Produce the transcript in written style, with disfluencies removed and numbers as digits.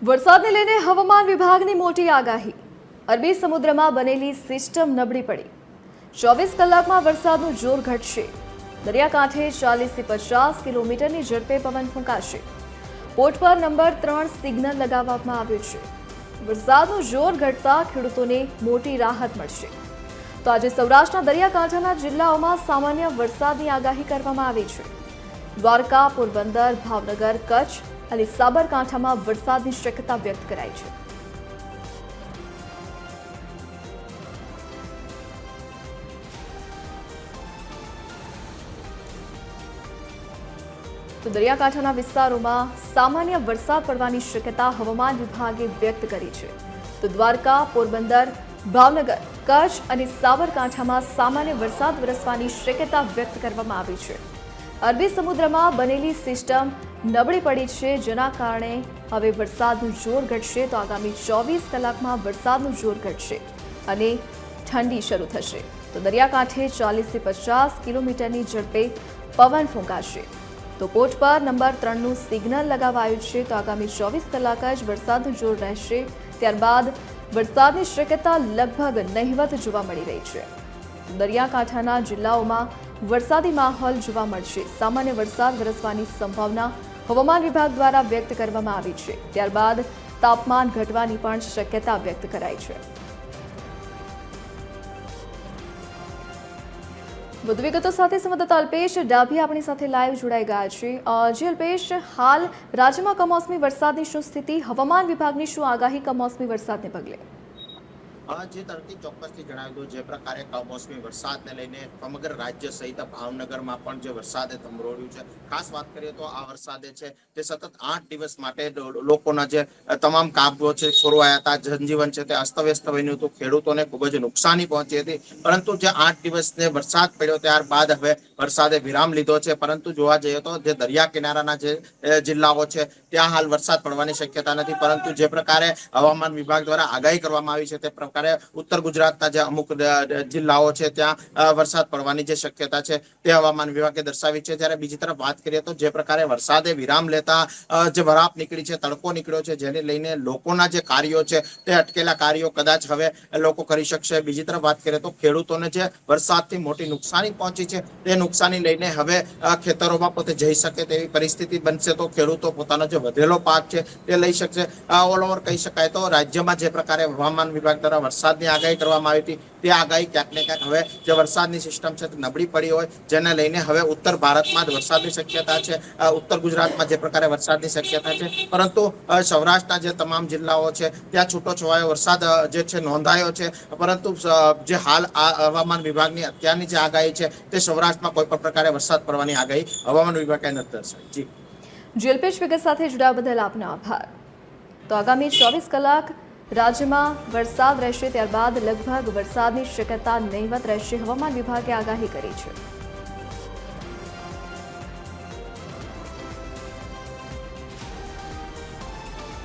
વરસાદને લઈને હવામાન વિભાગની મોટી આગાહી। અરબી સમુદ્રમાં બનેલી સિસ્ટમ નબળી પડી। 24 કલાકમાં વરસાદનું જોર ઘટશે। દરિયાકાંઠે 40 થી 50 કિલોમીટરની ઝડપે પવન ફૂંકાશે। પોર્ટ પર નંબર 3 સિગ્નલ લગાવવામાં આવ્યું છે। વરસાદનું જોર ઘટતા ખેડૂતોને મોટી રાહત મળશે। તો આજે સૌરાષ્ટ્રના દરિયાકાંઠાના જિલ્લાઓમાં સામાન્ય વરસાદની આગાહી કરવામાં આવી છે। દ્વારકા, પોરબંદર, ભાવનગર, કચ્છ અને સાબરકાંઠામાં વરસાદની શક્યતા વ્યક્ત કરાઈ છે। તો દરિયાકાંઠાના વિસ્તારોમાં સામાન્ય વરસાદ પડવાની શક્યતા હવામાન વિભાગે વ્યક્ત કરી છે। તો દ્વારકા, પોરબંદર, ભાવનગર, કચ્છ અને સાબરકાંઠામાં સામાન્ય વરસાદ વરસવાની શક્યતા વ્યક્ત કરવામાં આવી છે। અરબી સમુદ્રમાં બનેલી સિસ્ટમ નબળી પડી છે, જેના કારણે હવે વરસાદનું જોર ઘટશે। તો આગામી 24 કલાકમાં વરસાદનું જોર ઘટશે અને ઠંડી શરૂ થશે। તો દરિયાકાંઠે 40 થી 50 કિલોમીટરની ઝડપે પવન ફૂંકાશે। તો પોર્ટ પર નંબર 3નું સિગ્નલ લગાવાયું છે। તો આગામી 24 કલાક જ વરસાદનું જોર રહેશે। ત્યારબાદ વરસાદની શક્યતા લગભગ નહિવત જોવા મળી રહી છે। દરિયાકાંઠાના જિલ્લાઓમાં વરસાદી માહોલ જોવા મળશે। સામાન્ય વરસાદ વરસવાની સંભાવના હવામાન વિભાગ દ્વારા વ્યક્ત કરવામાં આવી છે। ત્યારબાદ તાપમાન ઘટવાની પણ શક્યતા વ્યક્ત કરાઈ છે। વધુ વિગતો સાથે સંવાદદાતા અલ્પેશ ડાભી આપણી સાથે લાઈવ જોડાઈ ગયા છે। જે અલ્પેશ, હાલ રાજ્યમાં કમોસમી વરસાદની શું સ્થિતિ? હવામાન વિભાગની શું આગાહી કમોસમી વરસાદને પગલે? જે તરફથી ચોક્કસથી જણાવી દઉં, જે પ્રકારે કમોસમી વરસાદને લઈને સમગ્ર રાજ્ય સહિત ભાવનગરમાં પણ જે વરસાદે થંભરોળ્યું છે। ખાસ વાત કરીએ તો આ વરસાદે છે તે સતત 8 દિવસ માટે લોકોના જે તમામ કામો છે ખોરવાયા હતા, જનજીવન છે તે અસ્તવ્યસ્ત બન્યું હતું, ખેડૂતોને ખૂબ જ નુકસાની પહોંચી હતી। પરંતુ જે 8 દિવસને વરસાદ પડ્યો ત્યારબાદ હવે વરસાદે વિરામ લીધો છે। પરંતુ જોવા જઈએ તો જે દરિયા કિનારાના જે જિલ્લાઓ છે ત્યાં હાલ વરસાદ પડવાની શક્યતા નથી। પરંતુ જે પ્રકારે હવામાન વિભાગ દ્વારા આગાહી કરવામાં આવી છે તે પ્રકારે ઉત્તર ગુજરાતના જે અમુક જિલ્લાઓ છે ત્યાં વરસાદ પડવાની જે શક્યતા છે તે હવામાન વિભાગે દર્શાવી છે। જ્યારે બીજી તરફ વાત કરીએ તો જે પ્રકારે વરસાદે વિરામ લેતા જે વરાપ નીકળી છે, તડકો નીકળ્યો છે, જેને લઈને લોકોના જે કાર્યો છે તે અટકેલા કાર્યો કદાચ હવે લોકો કરી શકશે। બીજી તરફ વાત કરીએ તો ખેડૂતોને જે વરસાદથી મોટી નુકસાની પહોંચી છે તે નુકસાની લઈને હવે ખેતરોમાં પોતે જઈ શકે તેવી પરિસ્થિતિ બનશે। તો ખેડૂતો પોતાનો જે વધેલો પાક છે તે લઈ શકશે। ઓલ ઓવર કહી શકાય તો રાજ્યમાં જે પ્રકારે હવામાન વિભાગ દ્વારા વરસાદની આગાહી કરવામાં આવી હતી તે આગાહી ક્યાંક ને ક્યાંક હવે જે વરસાદની સિસ્ટમ છે તે નબળી પડી હોય, જેને લઈને હવે ઉત્તર ભારતમાં જ વરસાદની શક્યતા છે, ઉત્તર ગુજરાતમાં જે પ્રકારે વરસાદની શક્યતા છે। પરંતુ સૌરાષ્ટ્રના જે તમામ જિલ્લાઓ છે ત્યાં છૂટો છવાયો વરસાદ જે છે નોંધાયો છે। પરંતુ જે હાલ આ હવામાન વિભાગની અત્યારની જે આગાહી છે તે સૌરાષ્ટ્રમાં કોઈ પણ પ્રકારે વરસાદ પડવાની આગાહી હવામાન વિભાગે નથી દર્શાવી। અલ્પેશ, વિગત સાથે જોડાવા બદલ આપનો આભાર। તો આગામી 24 કલાક રાજ્યમાં વરસાદ રહેશે, ત્યારબાદ લગભગ વરસાદની શક્યતા નહિવત રહેશે, હવામાન વિભાગે આગાહી કરી છે।